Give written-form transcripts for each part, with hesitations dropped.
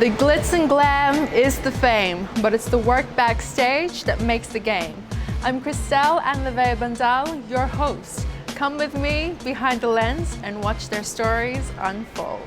The glitz and glam is the fame, but it's the work backstage that makes the game. I'm Christelle Anleve Bandal, your host. Come with me behind the lens and watch their stories unfold.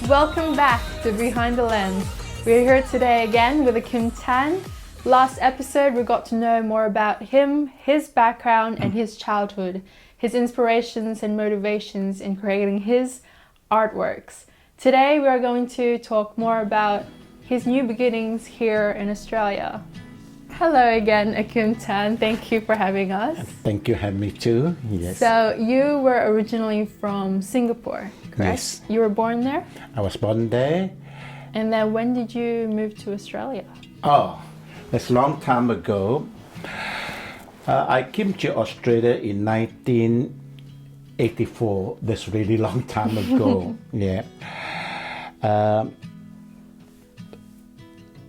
Welcome back to Behind the Lens. We're here today again with AhKim Tan. Last episode we got to know more about him, his background and his childhood, his inspirations and motivations in creating his artworks. Today we are going to talk more about his new beginnings here in Australia. Hello again, AhKim Tan. Thank you for having us. Thank you for having me too. Yes. So you were originally from Singapore, correct? Yes. You were born there? I was born there. And then when did you move to Australia? Oh, that's a long time ago. I came to Australia in 1984. That's really long time ago. Yeah.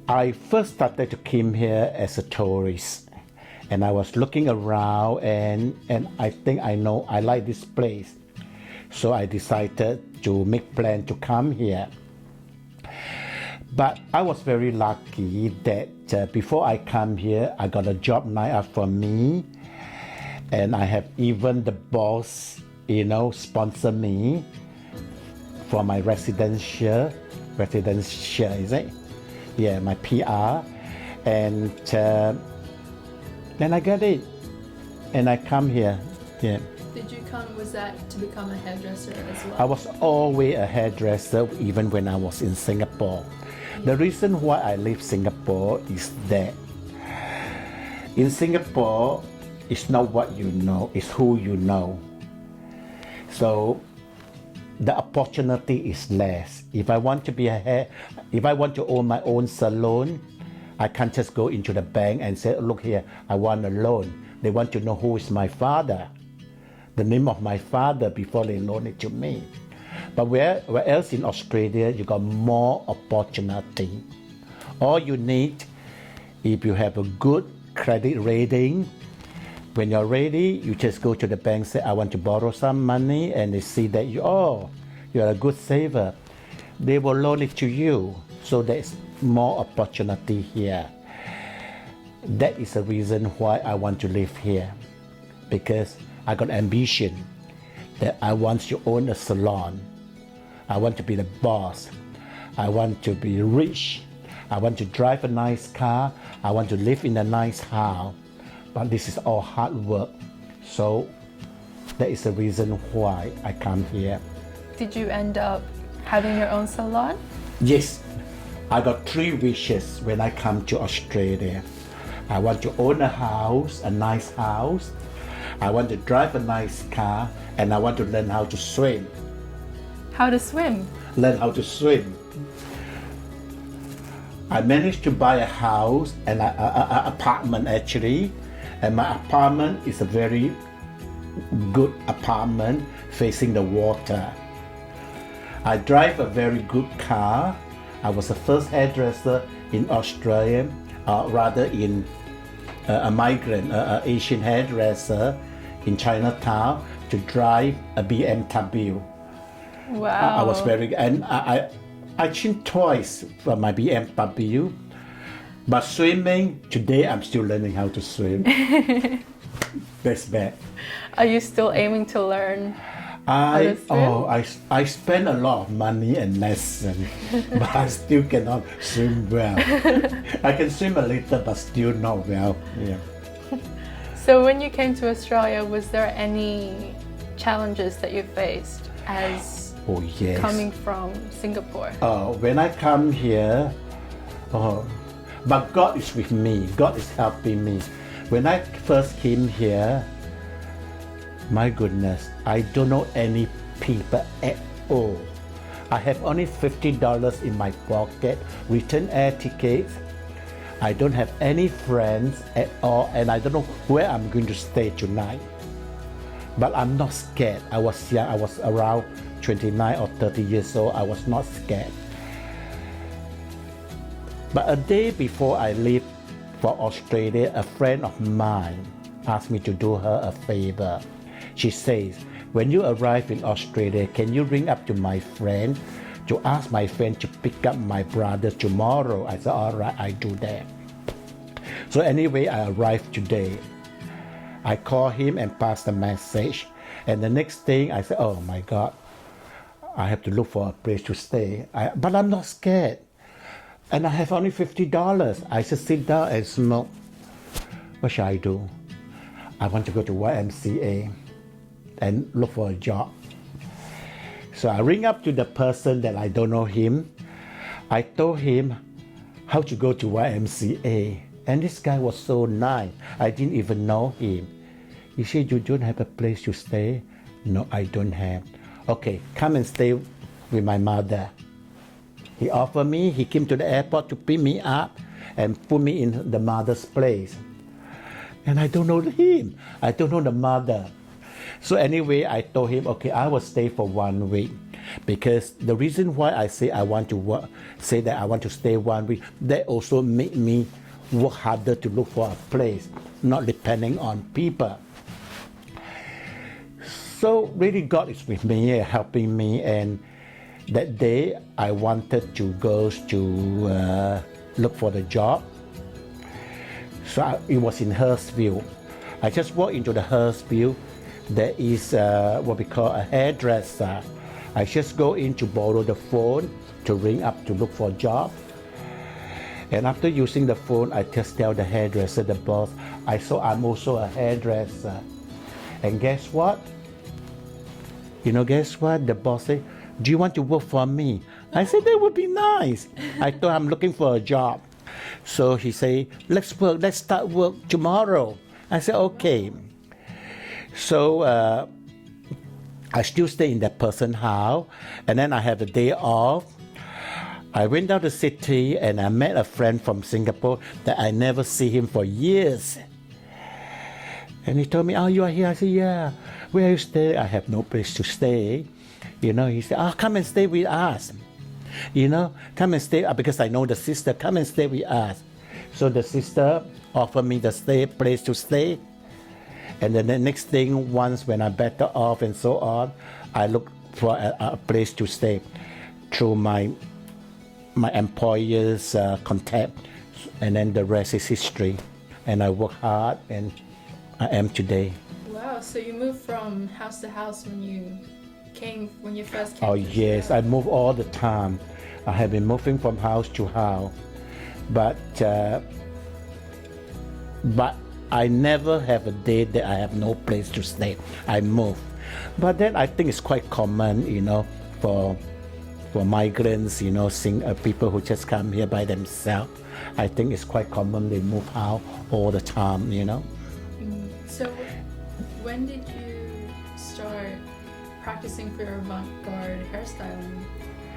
I first started to come here as a tourist, and I was looking around, and I think I like this place, so I decided to make plan to come here. But I was very lucky that before I come here, I got a job lined up for me, and I have even the boss, sponsor me for my residential, is it? Yeah, my PR, and then I got it, and I come here. Yeah. Did you come, was that to become a hairdresser as well? I was always a hairdresser even when I was in Singapore. The reason why I leave Singapore is that in Singapore, it's not what you know, it's who you know. So the opportunity is less. If I want to own my own salon, I can't just go into the bank and say, look here, I want a loan. They want to know who is my father, the name of my father before they loan it to me. But where else in Australia, you got more opportunity. All you need, if you have a good credit rating, when you're ready, you just go to the bank, say, I want to borrow some money, and they see that you're a good saver. They will loan it to you. So there's more opportunity here. That is the reason why I want to live here. Because I got ambition that I want to own a salon. I want to be the boss. I want to be rich. I want to drive a nice car. I want to live in a nice house. But this is all hard work. So that is the reason why I come here. Did you end up having your own salon? Yes. I got 3 wishes when I come to Australia. I want to own a house, a nice house. I want to drive a nice car, and I want to learn how to swim. How to swim? Learn how to swim. I managed to buy a house and an apartment actually, and my apartment is a very good apartment facing the water. I drive a very good car. I was the first hairdresser in Australia, rather in a migrant, Asian hairdresser in Chinatown to drive a BMW. Wow. I was very, and I changed twice for my BMW. But swimming, today I'm still learning how to swim. That's bad. Are you still aiming to learn how to swim? I spend a lot of money and lessons, but I still cannot swim well. I can swim a little, but still not well. Yeah. So when you came to Australia, was there any challenges that you faced as coming from Singapore? When I come here, but God is with me. God is helping me. When I first came here, my goodness, I don't know any people at all. I have only $50 in my pocket, return air tickets. I don't have any friends at all, and I don't know where I'm going to stay tonight. But I'm not scared. I was young. I was around 29 or 30 years old. I was not scared. But a day before I leave for Australia, a friend of mine asked me to do her a favor. She says, when you arrive in Australia, can you ring up to my friend to ask my friend to pick up my brother tomorrow? I said, all right, I do that. So anyway, I arrived today. I call him and pass the message. And the next thing I said, oh my God, I have to look for a place to stay. But I'm not scared. And I have only $50. I just sit down and smoke. What should I do? I want to go to YMCA and look for a job. So I ring up to the person that I don't know him. I told him how to go to YMCA. And this guy was so nice. I didn't even know him. He said, you don't have a place to stay? No, I don't have. Okay, come and stay with my mother. He offered me, he came to the airport to pick me up and put me in the mother's place. And I don't know him. I don't know the mother. So anyway, I told him, okay, I will stay for 1 week. Because the reason why I say I want to work, say that I want to stay 1 week, that also made me work harder to look for a place, not depending on people. So really God is with me, helping me, and that day I wanted to go to look for the job. So it was in Hurstville. I just walked into the Hurstville. There is what we call a hairdresser. I just go in to borrow the phone to ring up to look for a job. And after using the phone, I just tell the hairdresser, the boss, I saw I'm also a hairdresser. And guess what? Guess what? The boss said, do you want to work for me? I said, that would be nice. I thought I'm looking for a job. So he said, let's start work tomorrow. I said, okay. So I still stay in that person's house, and then I have a day off. I went down the city and I met a friend from Singapore that I never see him for years. And he told me, oh, you are here? I said, yeah. Where are you staying? I have no place to stay. He said, oh, come and stay with us. Come and stay, because I know the sister, come and stay with us. So the sister offered me the place to stay. And then the next thing, once when I'm better off and so on, I look for a place to stay through my employer's contact. And then the rest is history. And I work hard, and I am today. Wow, so you moved from house to house when you first came? Oh yes, I move all the time. I have been moving from house to house, but I never have a day that I have no place to stay. I move, but then I think it's quite common, for migrants, people who just come here by themselves. I think it's quite common they move out all the time, So, when did you start practicing for your avant-garde hairstyling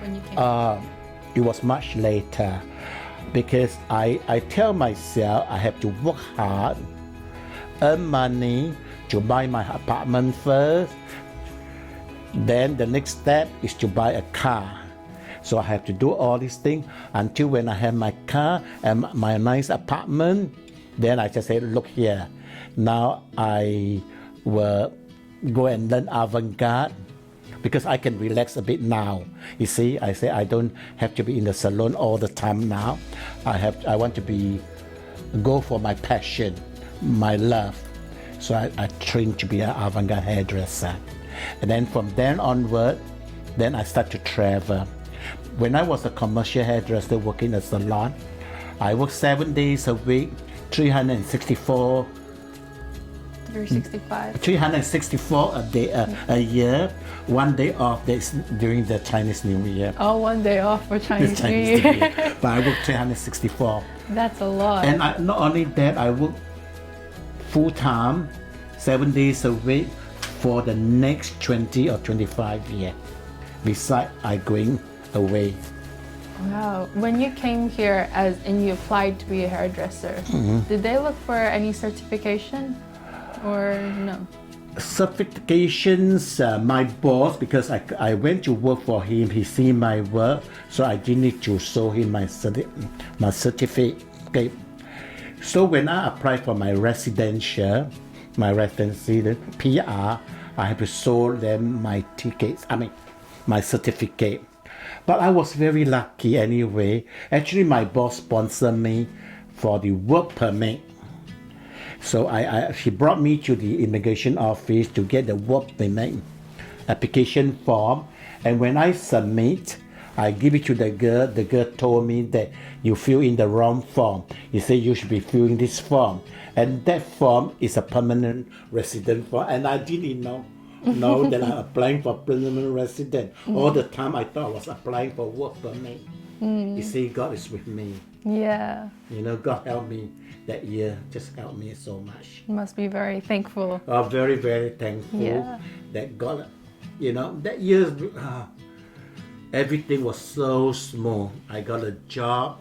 when you came? It was much later, because I tell myself I have to work hard, earn money to buy my apartment first. Then the next step is to buy a car. So I have to do all these things until when I have my car and my nice apartment, then I just say, look here, now I will go and learn avant-garde, because I can relax a bit now. You see, I say I don't have to be in the salon all the time now. I want to go for my passion, my love. So I train to be an avant-garde hairdresser. And then from then onward, then I start to travel. When I was a commercial hairdresser working in a salon, I worked 7 days a week, 364 a day, a year. 1 day off during the Chinese New Year. Oh, 1 day off for Chinese New Year. But I work 364. That's a lot. And not only that, I work full-time, 7 days a week for the next 20 or 25 years. Besides, I going away. Wow. When you came here and you applied to be a hairdresser, did they look for any certification or no? certifications, my boss, because I went to work for him, he seen my work, so I didn't need to show him my certificate. So when I applied for my residency, the PR, I have to show them my my certificate. But I was very lucky anyway. Actually, my boss sponsored me for the work permit. So she brought me to the immigration office to get the work permit application form. And when I submit, I give it to the girl. The girl told me that you fill in the wrong form. He said you should be filling this form. And that form is a permanent resident form. And I didn't know that I'm applying for permanent resident. All the time I thought I was applying for work permit. You see, God is with me. Yeah. You know, God helped me that year, just helped me so much. You must be very thankful. Very, very thankful that God, you know, that year, everything was so smooth. I got a job,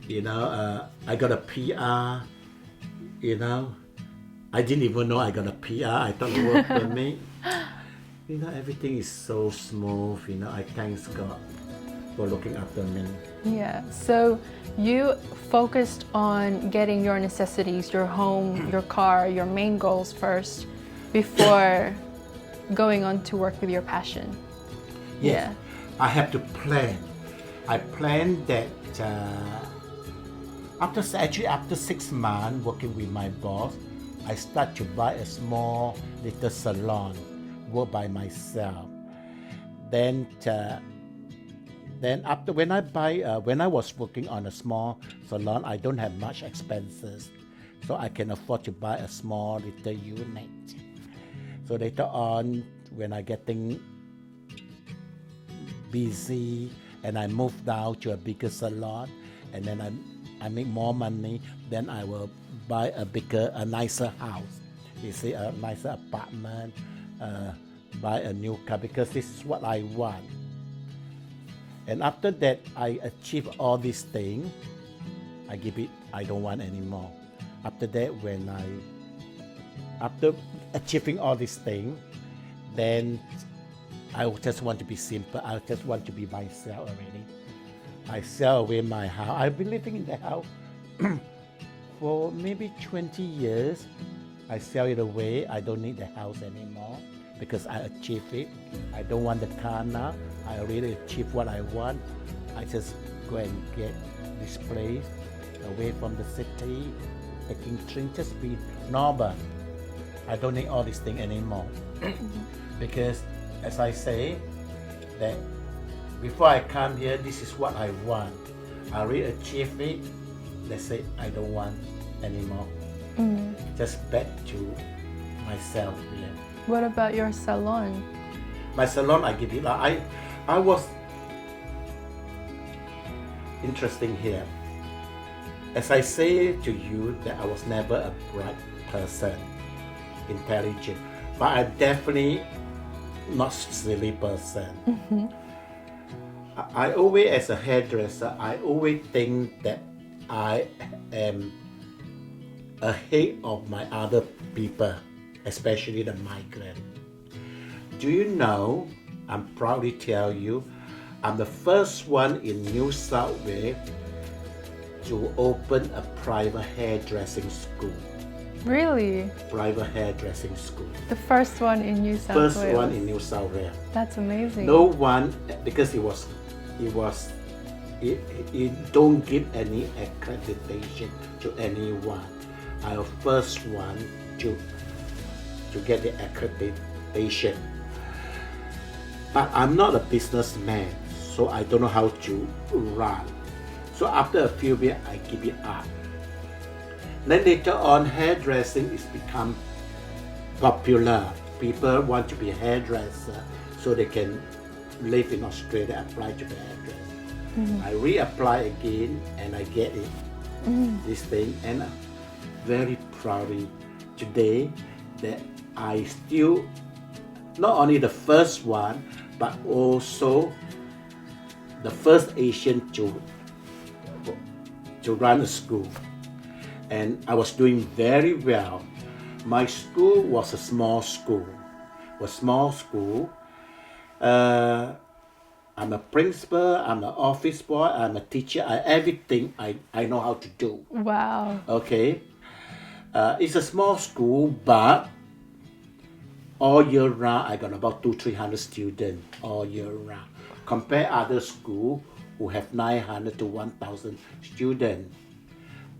you know, I got a PR, you know. I didn't even know I got a PR. I thought it worked for me. You know, everything is so smooth. You know, I thank God for looking after me. Yeah. So you focused on getting your necessities, your home, your car, your main goals first before going on to work with your passion. Yes. Yeah. I have to plan. I planned that after 6 months working with my boss, I start to buy a small little salon, work by myself. Then after when I was working on a small salon, I don't have much expenses, so I can afford to buy a small little unit. So later on, when I getting busy and I move down to a bigger salon, and then I make more money, then I will buy a nicer house. You see, a nicer apartment, buy a new car, because this is what I want. And after that, I achieve all these things, I don't want anymore. After that, after achieving all these things, then I just want to be simple. I just want to be myself already. I sell away my house. I've been living in the house for maybe 20 years. I sell it away. I don't need the house anymore because I achieved it. I don't want the car now. I already achieved what I want. I just go and get this place away from the city, taking train, just be normal. I don't need all these things anymore. Because as I say, that before I come here, this is what I want. I already achieved it. Let's say I don't want anymore. Just back to myself here. What about your salon? My salon, I give it. I was interesting here. As I say to you, that I was never a bright person, intelligent, but I definitely not silly person. I always, as a hairdresser, I always think that I am ahead of my other people, especially the migrant. Do you know, I'm proudly tell you, I'm the first one in New South Wales to open a private hairdressing school. Really? Private hairdressing school. The first one in New South Wales? First one in New South Wales. That's amazing. No one, because it don't give any accreditation to anyone. I was first one to get the accreditation. But I'm not a businessman, so I don't know how to run. So after a few years, I give it up. Then later on, hairdressing is become popular. People want to be a hairdresser so they can live in Australia, apply to be a hairdresser. I reapply again and I get it, this thing, and I'm very proud today that I still, not only the first one, but also the first Asian to run a school. And I was doing very well. My school was a small school. I'm a principal, I'm an office boy, I'm a teacher, everything I know how to do. Wow. Okay. It's a small school, but all year round I got about 200-300 students all year round. Compare other schools who have 900 to 1,000 students.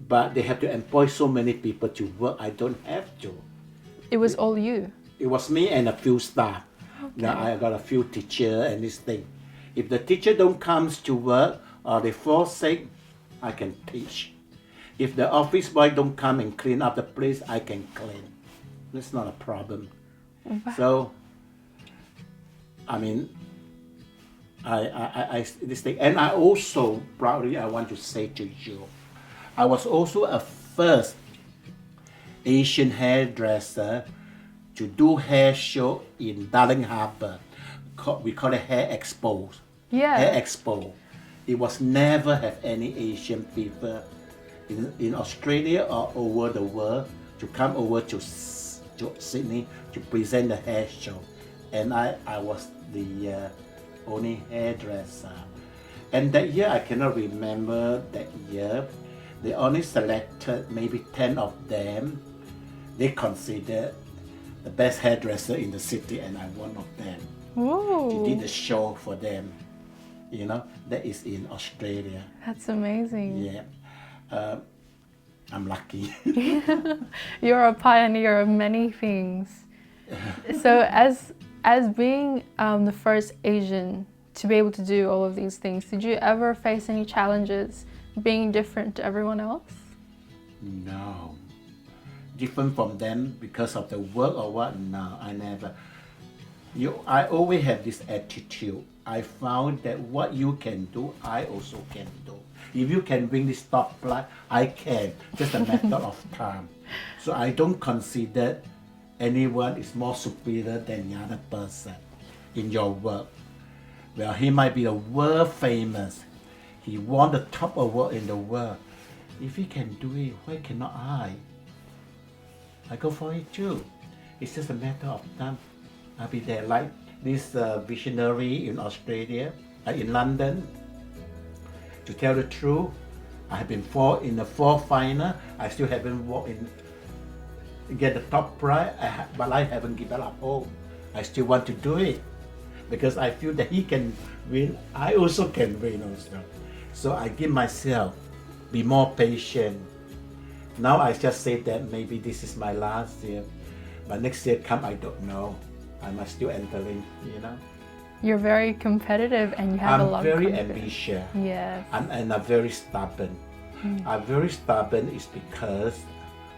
But they have to employ so many people to work. I don't have to. It was all you. It was me and a few staff. Okay. Now I got a few teachers and this thing. If the teacher don't comes to work or they fall sick, I can teach. If the office boy don't come and clean up the place, I can clean. That's not a problem. Wow. So, I mean, I this thing, and I also proudly I want to say to you, I was also a first Asian hairdresser to do hair show in Darling Harbour. We call it Hair Expo. Yeah. Hair Expo. It was never have any Asian people in Australia or over the world to come over to Sydney to present the hair show. And I was the only hairdresser. And that year, I cannot remember that year, they only selected maybe 10 of them. They considered the best hairdresser in the city, and I'm one of them. Whoa. He did a show for them. You know, that is in Australia. That's amazing. Yeah. I'm lucky. You're a pioneer of many things. So as being the first Asian to be able to do all of these things, did you ever face any challenges being different to everyone else? No. Different from them because of the work or what? No, I never. I always have this attitude. I found that what you can do, I also can do. If you can bring this top line, I can. Just a matter of time. So I don't consider anyone is more superior than the other person in your work. Well, he might be a world famous. He won the top award in the world. If he can do it, why cannot I? I go for it too. It's just a matter of time. I'll be there. Like this visionary in Australia, in London. To tell the truth, I have been in the fourth final. I still haven't walked in, get the top prize, but I haven't given up hope. I still want to do it because I feel that he can win. I also can win also. So I give myself, be more patient. Now I just say that maybe this is my last year, but next year come, I don't know. I must still entering, you know. You're very competitive and you have a lot of I'm very confidence. ambitious. Yes. And I'm very stubborn. I'm very stubborn is because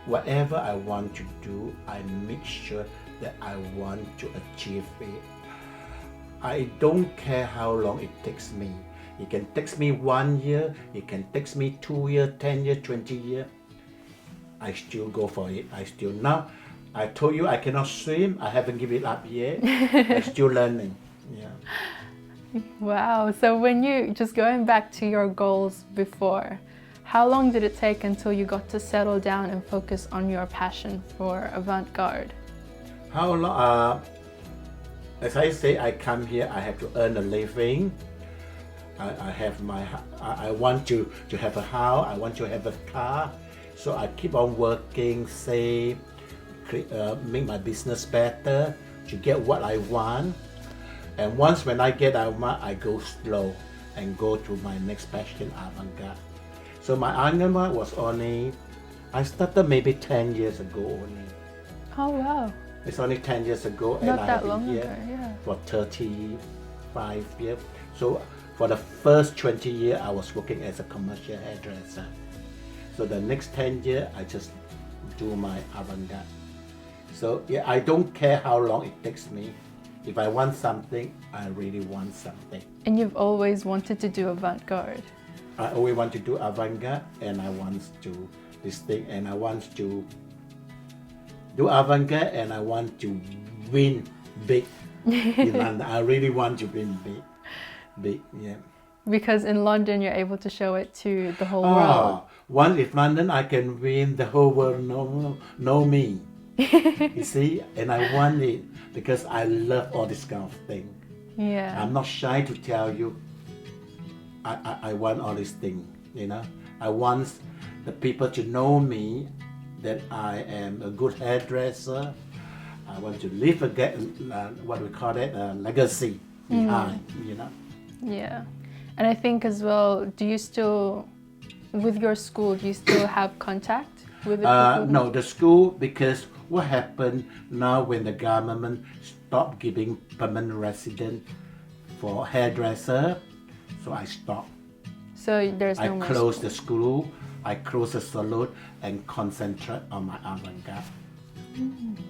whatever I want to do, I make sure that I want to achieve it. I don't care how long it takes me. It can take me 1 year, it can take me 2 years, 10 years, 20 years. I still go for it. Now, I told you I cannot swim. I haven't given it up yet. I'm still learning. Yeah. Wow. So when you, just going back to your goals before, how long did it take until you got to settle down and focus on your passion for avant-garde? How long? As I say, I come here, I have to earn a living. I want to have a house, I want to have a car. So I keep on working, save, make my business better to get what I want. And once when I get what I want, I go slow and go to my next passion, avant-garde. So my avant-garde was only, I started maybe 10 years ago only. Oh wow. It's only 10 years ago. Not and I that have long been ago, here yeah. for 35 years. So for the first 20 years, I was working as a commercial hairdresser. So the next 10 years, I just do my avant-garde. So yeah, I don't care how long it takes me. If I want something, I really want something. And you've always wanted to do avant-garde? I always want to do avant-garde, and I want to this thing, and I want to do avant-garde, and I want to win big in London. I really want to win big, yeah. Because in London, you're able to show it to the whole world. Once in London, I can win, the whole world know me. You see, and I want it because I love all this kind of thing. Yeah. I'm not shy to tell you I want all these things, you know. I want the people to know me, that I am a good hairdresser. I want to leave what we call it, a legacy behind, you know. Yeah. And I think as well, do you still, with your school, do you still have contact with the people? No, the school, because what happened now when the government stopped giving permanent resident for hairdresser, so I stopped. So there's I no more closed school. the school, I closed the salon and concentrate on my avant-garde.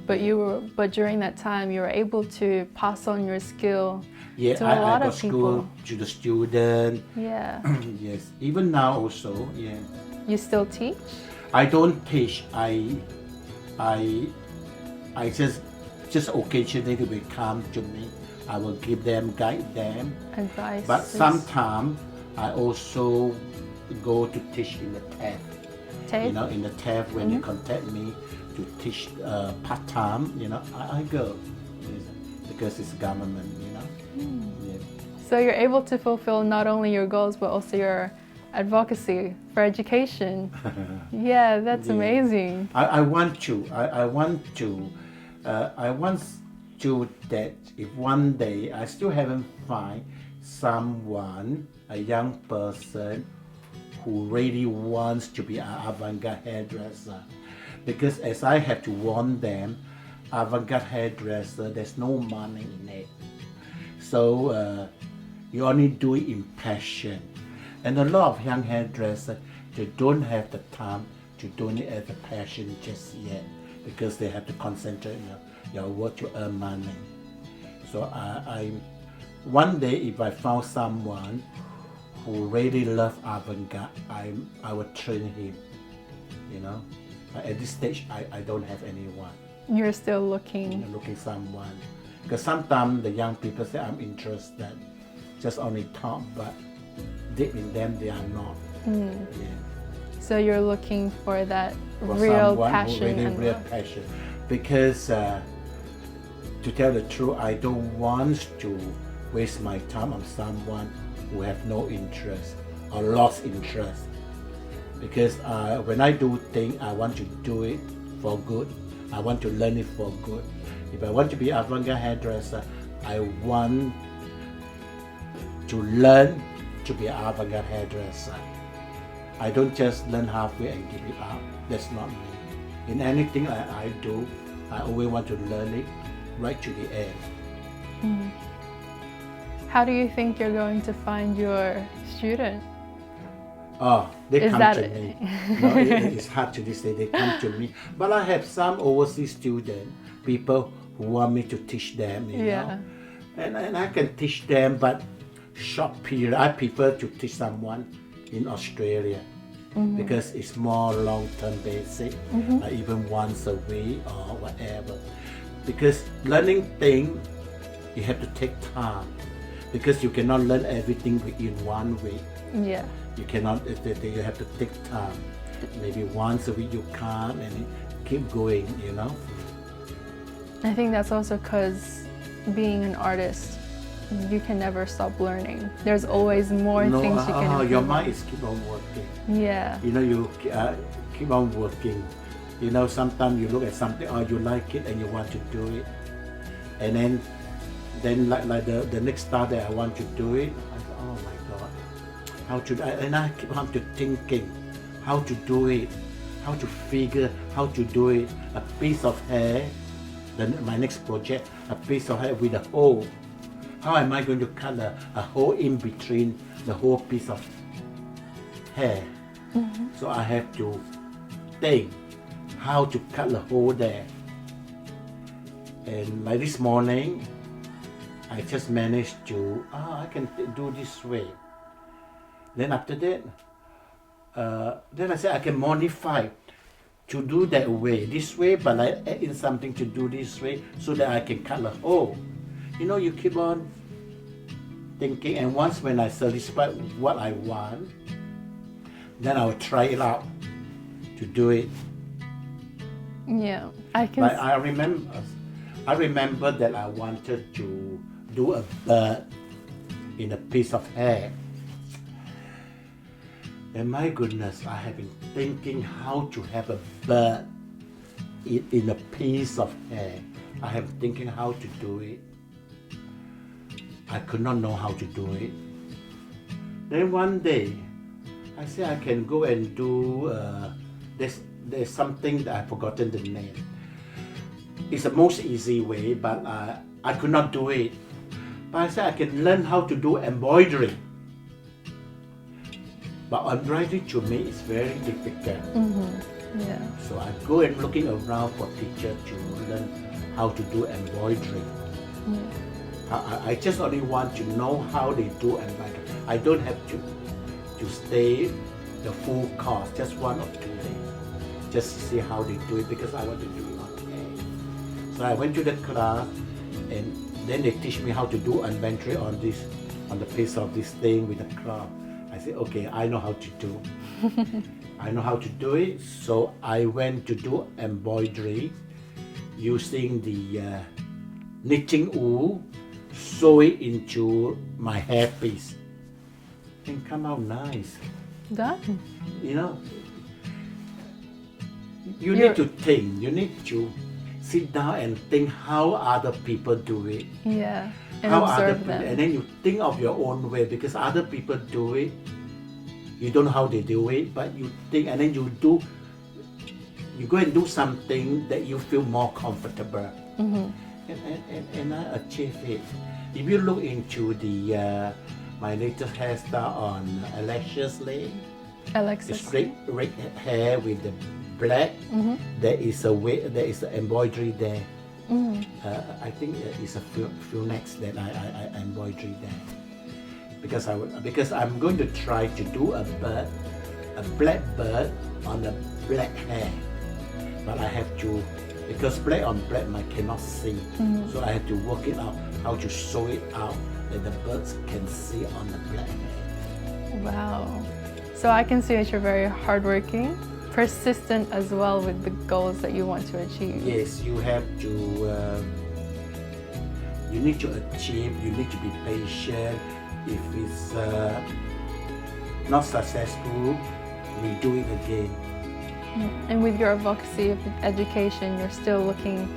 But during that time, you were able to pass on your skill Yeah, to I a lot got of people. school to the student. Yeah. Yes, even now also, yeah. You still teach? I don't teach. I just occasionally they will come to me. I will give them, guide them. Advice. But sometimes I also go to teach in the TAF. Tape? You know, in the TAF when they contact me to teach part-time, you know, I go. Yes, because it's government, you know. Yeah. So you're able to fulfill not only your goals, but also your advocacy for education. Yeah, that's Yeah. amazing. I want to that if one day I still haven't find someone, a young person who really wants to be an avant-garde hairdresser, because as I have to warn them, avant-garde hairdresser, there's no money in it. So you only do it in passion. And a lot of young hairdressers, they don't have the time to do it as a passion just yet, because they have to concentrate on your work to earn money. So one day if I found someone who really loves avant-garde, I will train him, you know. But at this stage, I don't have anyone. You're still looking. Looking someone. Because sometimes the young people say, I'm interested, just only talk, but deep in them, they are not. Yeah. So you're looking for that For real someone passion who really and real love. passion. Because to tell the truth, I don't want to waste my time on someone who have no interest or lost interest. Because when I do things, I want to do it for good. I want to learn it for good. If I want to be an avant-garde hairdresser, I want to learn to be an avant-garde hairdresser. I don't just learn halfway and give it up. That's not me. In anything I do, I always want to learn it right to the end. How do you think you're going to find your student? Oh, they Is come that to it? me. No, it's hard to this day. They come to me. But I have some overseas students, people who want me to teach them, you know. And I can teach them, but short period. I prefer to teach someone in Australia because it's more long-term basic, even once a week or whatever. Because learning things, you have to take time, because you cannot learn everything within 1 week. Yeah. You cannot, you have to take time. Maybe once a week you come and keep going, you know. I think that's also because being an artist, you can never stop learning. There's always more things you can improve your on. mind is keep on working. Yeah. You know, you keep on working. You know, sometimes you look at something, oh, you like it and you want to do it. And then like the next start that I want to do it, I go, oh my God, how to, and I keep on to thinking how to do it, how to figure, how to do it. A piece of hair, then my next project, a piece of hair with a hole. How am I going to cut a hole in between the whole piece of hair? So I have to think how to cut the hole there. And like this morning, I just managed to, I can do this way. Then after that, then I said I can modify to do that way, this way, but I add in something to do this way so that I can cut the hole. You know, you keep on thinking, and once when I satisfy what I want, then I will try it out to do it. Yeah. I can. But I remember that I wanted to do a bird in a piece of hair. And my goodness, I have been thinking how to have a bird in a piece of hair. I have been thinking how to do it. I could not know how to do it. Then one day, I said I can go and do, there's something that I've forgotten the name. It's the most easy way, but I could not do it. But I said I can learn how to do embroidery. But embroidery to me is very difficult. Yeah. So I go and looking around for teacher to learn how to do embroidery. I just only want to know how they do embroidery. I don't have to stay the full course, just 1 or 2 days, just to see how they do it, because I want to do it on hair. So I went to the class, and then they teach me how to do embroidery on the piece of this thing with the cloth. I said, okay, I know how to do. I know how to do it, so I went to do embroidery using the knitting wool, sew it into my hairpiece, and come out nice. Done. You know, you need to think, you need to sit down and think how other people do it. Yeah. And How other observe people, them. and then you think of your own way, because other people do it. You don't know how they do it, but you think, and then you go and do something that you feel more comfortable. And I achieve it. If you look into the my latest hairstyle on Alexis Lane, the straight red hair with the black, there is an embroidery there. I think it's a few necks that I embroidery there, because I'm going to try to do a black bird on a black hair, but I have to, because black on black I cannot see, so I have to work it out how to sew it out that the birds can see on the black hair. Wow. So I can see that you're very hardworking, persistent as well with the goals that you want to achieve. Yes, you have to, you need to achieve, you need to be patient. If it's not successful, we do it again. And with your advocacy of education, you're still looking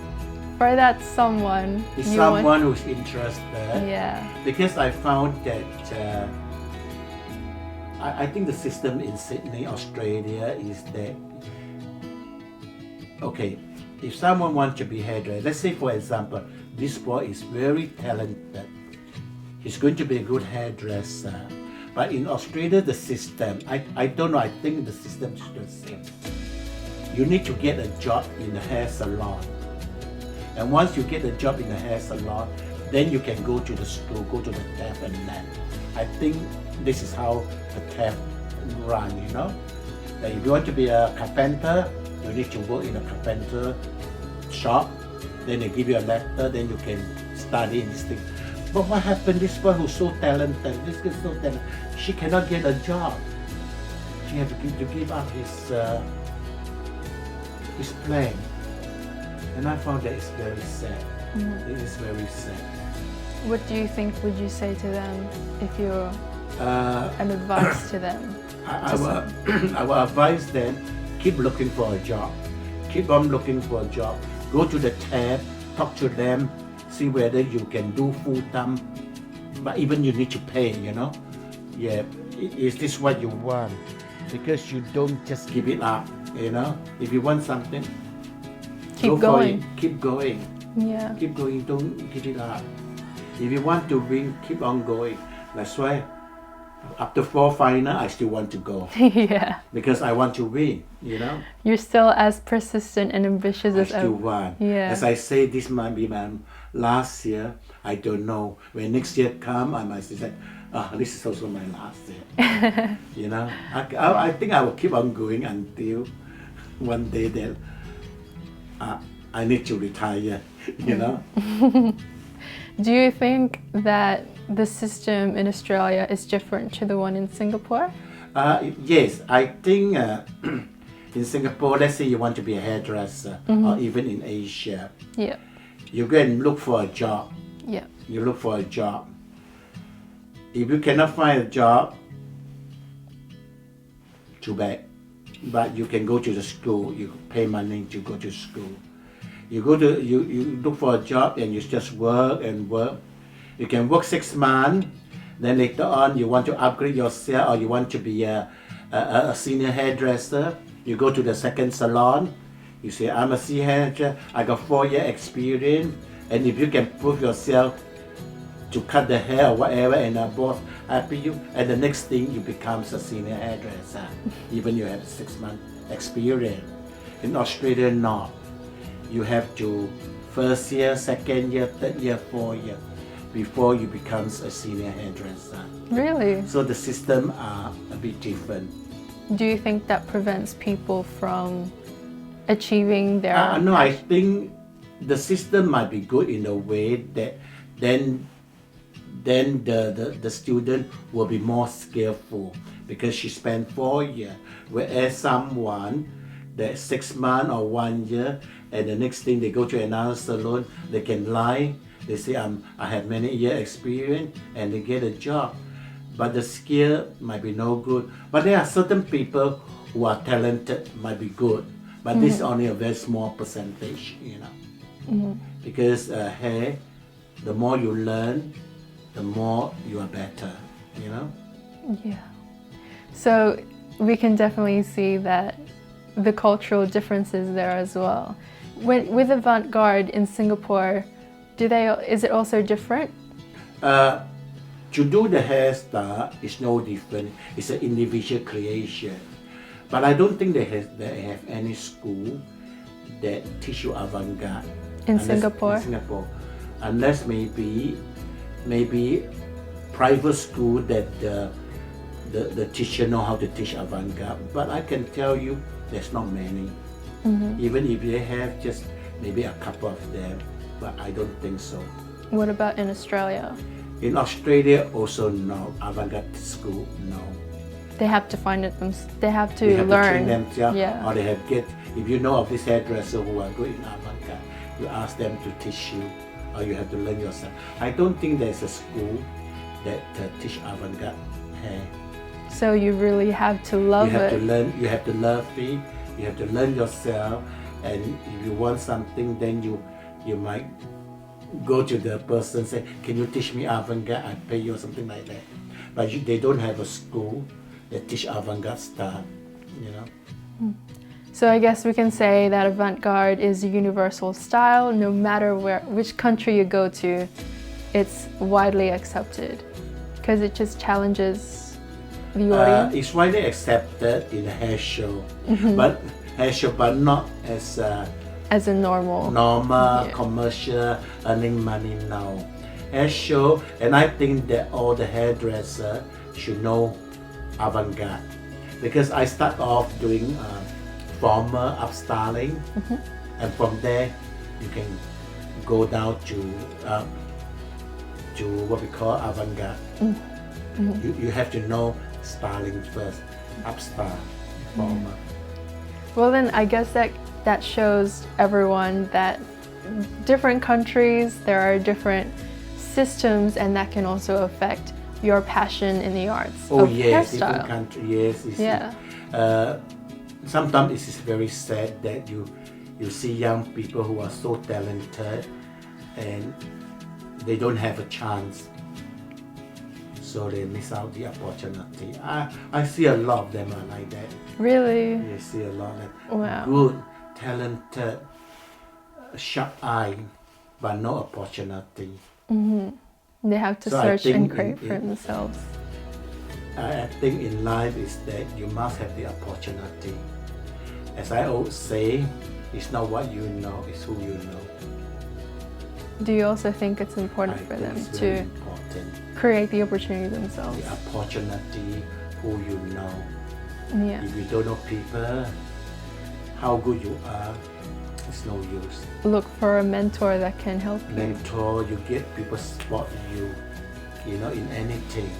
for that someone. It's someone who's interested. Yeah. Because I found that I think the system in Sydney, Australia is that, okay, if someone wants to be hairdresser, let's say for example, this boy is very talented, he's going to be a good hairdresser, but in Australia the system, I don't know, I think the system is the same. You need to get a job in a hair salon, and once you get a job in a hair salon, then you can go to the school, go to the TAFE and learn. I think this is how the TAFE run, you know. That if you want to be a carpenter, you need to work in a carpenter shop, then they give you a letter, then you can study this thing. But what happened, this boy who's so talented, this girl's so talented, she cannot get a job. She had to give up his plan. And I found that it's very sad. It is very sad. What do you think would you say to them if you're an advice to them? I will advise them, keep looking for a job. Keep on looking for a job. Go to the tab, talk to them, see whether you can do full time, but even you need to pay, you know. Yeah, is this what you want? Because you don't just give it up, you know. If you want something, Keep going. Keep going. Yeah. Keep going, don't give it up. If you want to win, keep on going. That's why after 4 final, I still want to go. Yeah. Because I want to win, you know. You're still as persistent and ambitious as I still ever. want. Yeah. As I say, this might be my last year. I don't know. When next year come, I might say, this is also my last year. You know, I think I will keep on going until one day that I need to retire, you know. Do you think that the system in Australia is different to the one in Singapore? Yes, I think In Singapore, let's say you want to be a hairdresser, or even in Asia, Yeah. you go and look for a job. Yeah. You look for a job. If you cannot find a job, too bad. But you can go to the school. You pay money to go to school. You look for a job and you just work and work. You can work 6 months. Then later on, you want to upgrade yourself, or you want to be a senior hairdresser. You go to the second salon. You say, I'm a senior hairdresser. I got 4-year experience. And if you can prove yourself to cut the hair or whatever, and a boss happy you, and the next thing you become a senior hairdresser, even you have 6 months experience. In Australia, not. You have to 1st year, 2nd year, 3rd year, 4th year before you become a senior hairdresser. Really? So the system are a bit different. Do you think that prevents people from achieving their... No, I think the system might be good in a way that then the student will be more skillful because she spent 4 years, whereas someone that 6 months or 1 year, and the next thing they go to another salon, they can lie. They say, I have many year experience, and they get a job. But the skill might be no good. But there are certain people who are talented, might be good. But this is only a very small percentage, you know. Because hair, the more you learn, the more you are better, you know. Yeah. So we can definitely see that the cultural differences there as well. With avant-garde in Singapore, is it also different? To do the hairstyle is no different. It's an individual creation. But I don't think they have any school that teach you avant-garde. In Singapore? In Singapore. Unless maybe private school that the teacher know how to teach avant-garde. But I can tell you there's not many. Even if they have just maybe a couple of them, but I don't think so. What about in Australia? In Australia also no. Avant-garde school, no. They have to find it they have to They have learn. to train themselves, Yeah. or they have if you know of this hairdresser who are good in avant-garde, you ask them to teach you, or you have to learn yourself. I don't think there's a school that teach avant-garde hair. So you really have to love You have it. to learn. You have to love it. You have to learn yourself, and if you want something, then you might go to the person and say, "Can you teach me avant-garde? I pay you," or something like that. But they don't have a school that teach avant-garde style, you know. So I guess we can say that avant-garde is a universal style. No matter which country you go to, it's widely accepted because it just challenges the audience. It's widely accepted in a hair show, but not as As a normal. normal commercial earning money now. Hair show, and I think that all the hairdresser should know avant-garde, because I start off doing formal upstyling, and from there you can go down to what we call avant-garde. You have to know styling first, upstyle, formal. Well, then I guess that shows everyone that different countries, there are different systems, and that can also affect your passion in the arts Oh of yes, hairstyle. different country, yes. Yeah. Sometimes it is very sad that you see young people who are so talented and they don't have a chance, so they miss out the opportunity. I see a lot of them are like that. Really? You see a lot of them. Wow. Good, talented, sharp eye, but no opportunity. They have to So I search think and crave for themselves. I think in life is that you must have the opportunity. As I always say, it's not what you know, it's who you know. Do you also think it's important I for think them it's to very important. create the opportunity themselves? The opportunity, who you know. Yeah. If you don't know people, how good you are, it's no use. Look for a mentor that can help you. Mentor, you get people support you, in anything.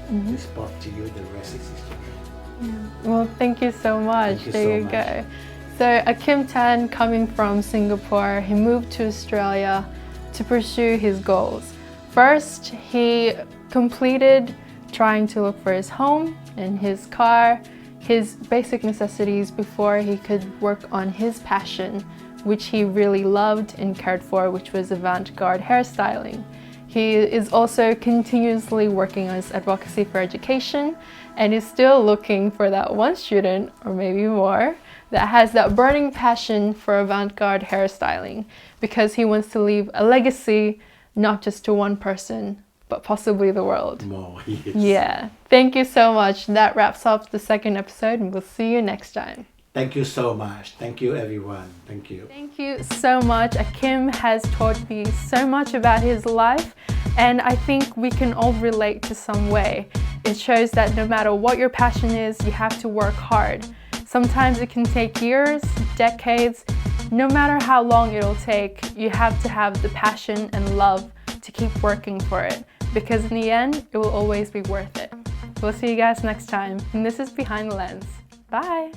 They support you, the rest is history. Well, thank you so much. Thank you There so you much. go. So AhKim Tan, coming from Singapore, he moved to Australia to pursue his goals. First, he completed trying to look for his home and his car, his basic necessities before he could work on his passion, which he really loved and cared for, which was avant-garde hairstyling. He is also continuously working on his advocacy for education and is still looking for that one student, or maybe more, that has that burning passion for avant-garde hairstyling, because he wants to leave a legacy not just to one person, but possibly the world. More, yes. Yeah. Thank you so much. That wraps up the second episode, and we'll see you next time. Thank you so much. Thank you, everyone. Thank you. Thank you so much. AhKim has taught me so much about his life, and I think we can all relate to some way. It shows that no matter what your passion is, you have to work hard. Sometimes it can take years, decades. No matter how long it'll take, you have to have the passion and love to keep working for it, because in the end, it will always be worth it. We'll see you guys next time, and this is Behind the Lens. Bye!